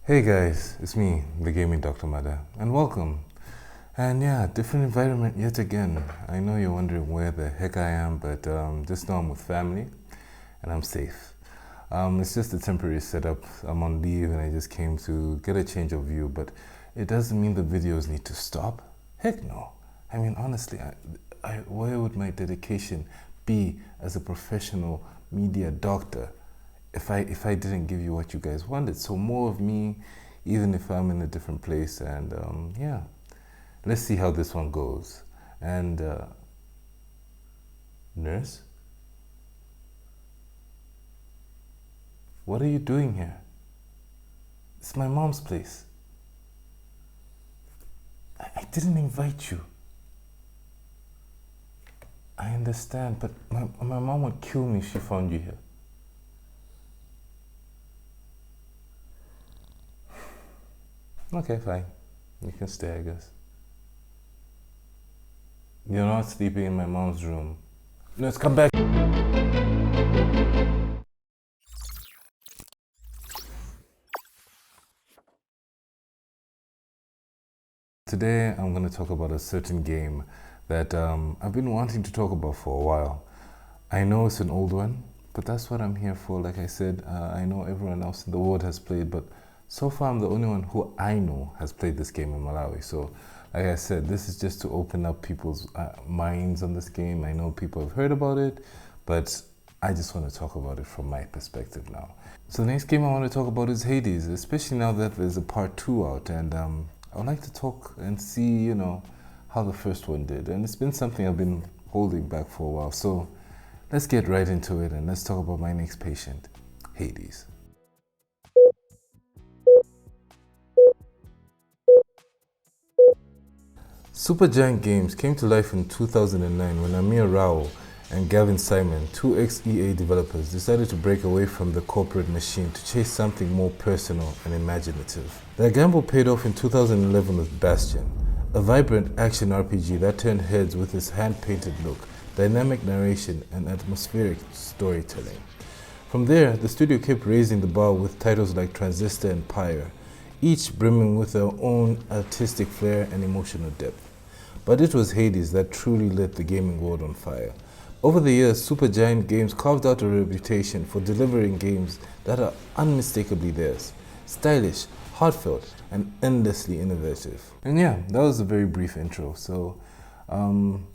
Hey guys, it's me, the gaming Dr. Mada, and welcome. And yeah, different environment yet again. I know you're wondering where the heck I am, but just know I'm with family and I'm safe. It's just a temporary setup. I'm on leave and I just came to get a change of view, but it doesn't mean the videos need to stop. Heck no. I mean, honestly, where would my dedication be as a professional media doctor if I didn't give you what you guys wanted? So more of me, even if I'm in a different place, and yeah, let's see how this one goes. And nurse, what are you doing here? It's my mom's place. I didn't invite you. I understand, but my mom would kill me if she found you here. Okay, fine. You can stay, I guess. You're not sleeping in my mom's room. Let's come back. Today, I'm going to talk about a certain game that I've been wanting to talk about for a while. I know it's an old one, but that's what I'm here for. Like I said, I know everyone else in the world has played, but so far I'm the only one who I know has played this game in Malawi. So, like I said, this is just to open up people's minds on this game. I know people have heard about it, but I just want to talk about it from my perspective now. So the next game I want to talk about is Hades, especially now that there's a part 2 out, and I would like to talk and see, how the first one did. And it's been something I've been holding back for a while. So let's get right into it and let's talk about my next patient, Hades. Supergiant Games came to life in 2009 when Amir Rao and Gavin Simon, two ex-EA developers, decided to break away from the corporate machine to chase something more personal and imaginative. Their gamble paid off in 2011 with Bastion, a vibrant action RPG that turned heads with its hand-painted look, dynamic narration, and atmospheric storytelling. From there, the studio kept raising the bar with titles like Transistor and Pyre, each brimming with their own artistic flair and emotional depth. But it was Hades that truly lit the gaming world on fire. Over the years, Supergiant Games carved out a reputation for delivering games that are unmistakably theirs. Stylish, heartfelt, and endlessly innovative. And yeah, that was a very brief intro. So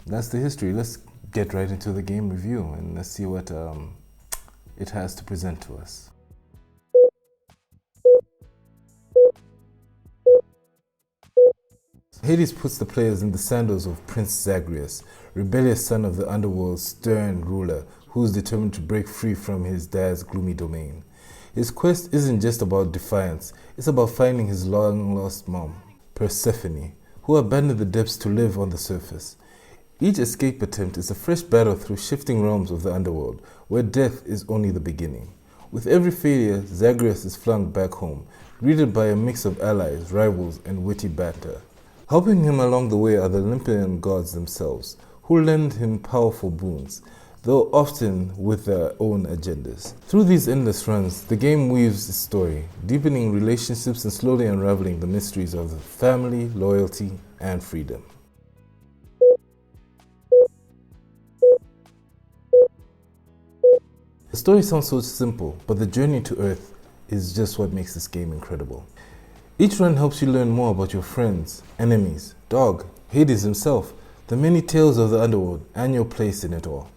that's the history. Let's get right into the game review and let's see what it has to present to us. Hades puts the players in the sandals of Prince Zagreus, rebellious son of the underworld's stern ruler who is determined to break free from his dad's gloomy domain. His quest isn't just about defiance, it's about finding his long-lost mom, Persephone, who abandoned the depths to live on the surface. Each escape attempt is a fresh battle through shifting realms of the underworld, where death is only the beginning. With every failure, Zagreus is flung back home, greeted by a mix of allies, rivals, and witty banter. Helping him along the way are the Olympian gods themselves, who lend him powerful boons, though often with their own agendas. Through these endless runs, the game weaves its story, deepening relationships and slowly unraveling the mysteries of family, loyalty, and freedom. The story sounds so simple, but the journey to Earth is just what makes this game incredible. Each run helps you learn more about your friends, enemies, dog, Hades himself, the many tales of the underworld, and your place in it all.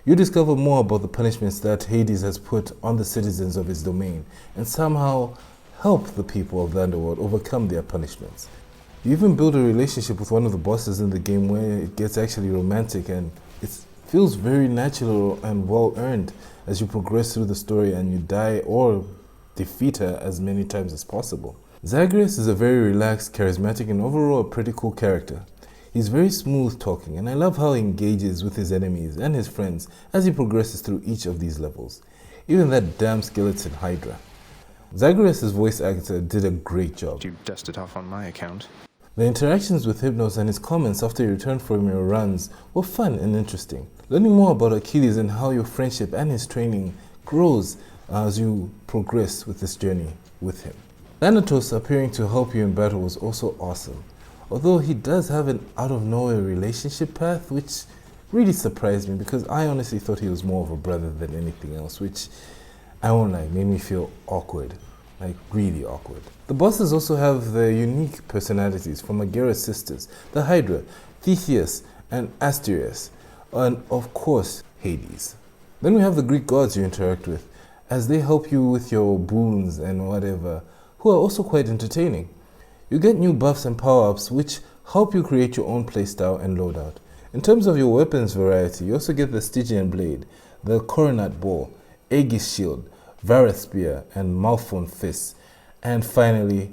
You discover more about the punishments that Hades has put on the citizens of his domain, and somehow help the people of the underworld overcome their punishments. You even build a relationship with one of the bosses in the game where it gets actually romantic, and it feels very natural and well earned as you progress through the story and you die or defeat her as many times as possible. Zagreus is a very relaxed, charismatic, and overall a pretty cool character. He's very smooth talking, and I love how he engages with his enemies and his friends as he progresses through each of these levels. Even that damn skeleton Hydra. Zagreus' voice actor did a great job. You dusted off on my account. The interactions with Hypnos and his comments after you returned from your runs were fun and interesting. Learning more about Achilles and how your friendship and his training grows as you progress with this journey with him. Thanatos appearing to help you in battle was also awesome, although he does have an out-of-nowhere relationship path, which really surprised me because I honestly thought he was more of a brother than anything else, which I won't lie, made me feel awkward, like really awkward. The bosses also have their unique personalities, from Agera's sisters, the Hydra, Theseus, and Asterius, and of course, Hades. Then we have the Greek gods you interact with, as they help you with your boons and whatever, who are also quite entertaining. You get new buffs and power-ups which help you create your own playstyle and loadout. In terms of your weapons variety, you also get the Stygian Blade, the Coronat Bow, Aegis Shield, Varus Spear, and Malphone Fist, and finally,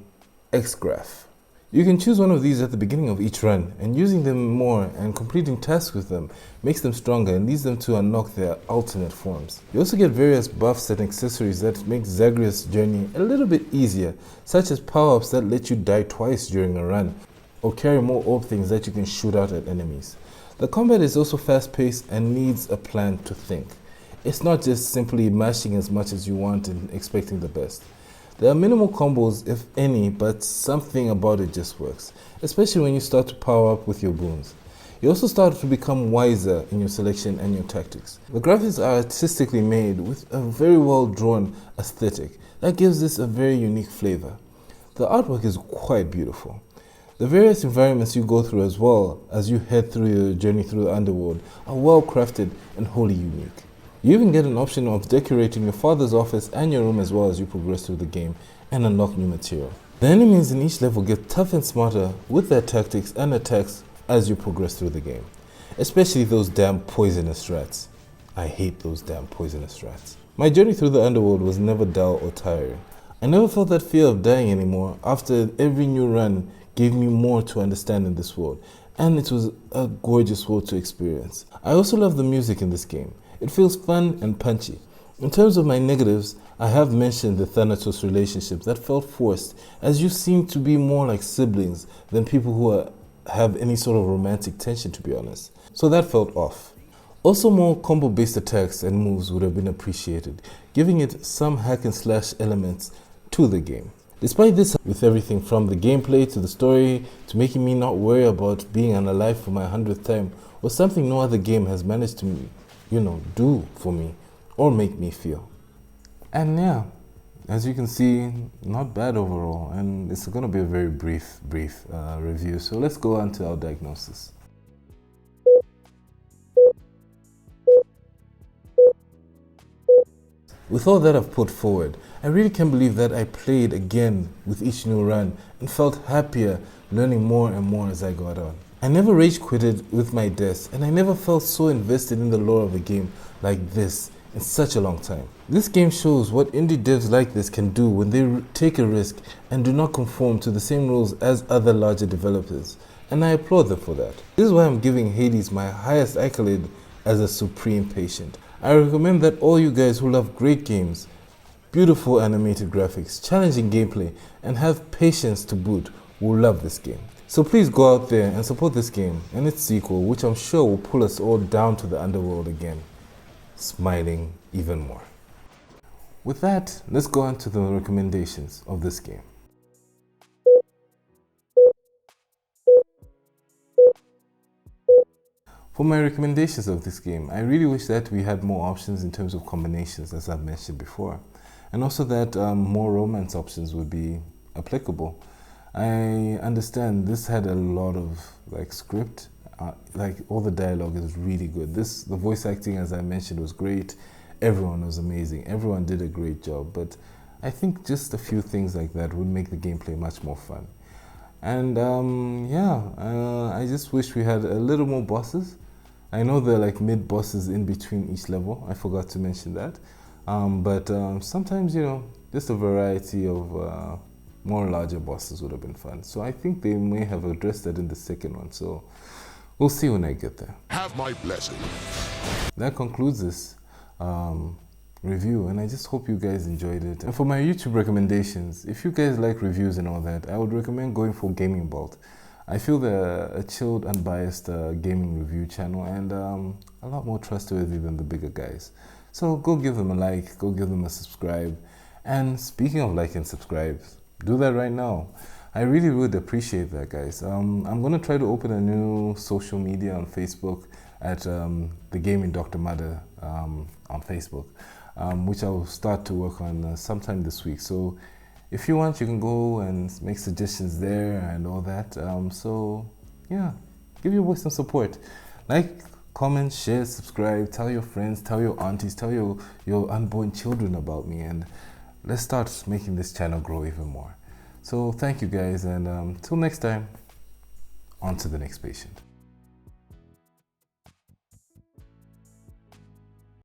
X-Graph. You can choose one of these at the beginning of each run, and using them more and completing tasks with them makes them stronger and leads them to unlock their alternate forms. You also get various buffs and accessories that make Zagreus' journey a little bit easier, such as power-ups that let you die twice during a run, or carry more orb things that you can shoot out at enemies. The combat is also fast-paced and needs a plan to think. It's not just simply mashing as much as you want and expecting the best. There are minimal combos, if any, but something about it just works, especially when you start to power up with your boons. You also start to become wiser in your selection and your tactics. The graphics are artistically made with a very well drawn aesthetic that gives this a very unique flavor. The artwork is quite beautiful. The various environments you go through as well as you head through your journey through the underworld are well crafted and wholly unique. You even get an option of decorating your father's office and your room as well as you progress through the game and unlock new material. The enemies in each level get tougher and smarter with their tactics and attacks as you progress through the game. Especially those damn poisonous rats. I hate those damn poisonous rats. My journey through the underworld was never dull or tiring. I never felt that fear of dying anymore after every new run gave me more to understand in this world, and it was a gorgeous world to experience. I also love the music in this game. It feels fun and punchy. In terms of my negatives, I have mentioned the Thanatos relationships that felt forced, as you seem to be more like siblings than people who have any sort of romantic tension, to be honest. So that felt off. Also, more combo-based attacks and moves would have been appreciated, giving it some hack and slash elements to the game. Despite this, with everything from the gameplay to the story to making me not worry about being unalive for my 100th time was something no other game has managed to do for me or make me feel. And yeah, as you can see, not bad overall, and it's going to be a very brief review. So let's go on to our diagnosis. With all that I've put forward, I really can't believe that I played again with each new run and felt happier learning more and more as I got on. I never rage quitted with my deaths, and I never felt so invested in the lore of a game like this in such a long time. This game shows what indie devs like this can do when they take a risk and do not conform to the same rules as other larger developers, and I applaud them for that. This is why I'm giving Hades my highest accolade as a supreme patient. I recommend that all you guys who love great games, beautiful animated graphics, challenging gameplay, and have patience to boot will love this game. So please go out there and support this game and its sequel, which I'm sure will pull us all down to the underworld again, smiling even more. With that, let's go on to the recommendations of this game. For my recommendations of this game, I really wish that we had more options in terms of combinations, as I've mentioned before, and also that more romance options would be applicable. I understand this had a lot of script, all the dialogue is really good. The voice acting, as I mentioned, was great. Everyone was amazing. Everyone did a great job, but I think just a few things like that would make the gameplay much more fun. And I just wish we had a little more bosses. I know there are mid bosses in between each level. I forgot to mention that. But sometimes, just a variety of more larger bosses would have been fun. So I think they may have addressed that in the second one. So we'll see when I get there. Have my blessing. That concludes this review, and I just hope you guys enjoyed it. And for my YouTube recommendations, if you guys like reviews and all that, I would recommend going for Gaming Bolt. I feel they're a chilled, unbiased gaming review channel, and a lot more trustworthy than the bigger guys. So go give them a like, go give them a subscribe. And speaking of like and subscribe, Do that right now. I really would appreciate that, guys. I'm gonna try to open a new social media on Facebook at the Gaming Dr. Mada on Facebook, which I will start to work on sometime this week. So if you want, you can go and make suggestions there and all that. So yeah, give your boy some support. Like, comment, share, subscribe, tell your friends, tell your aunties, tell your unborn children about me, and let's start making this channel grow even more. So thank you guys, and till next time, on to the next patient.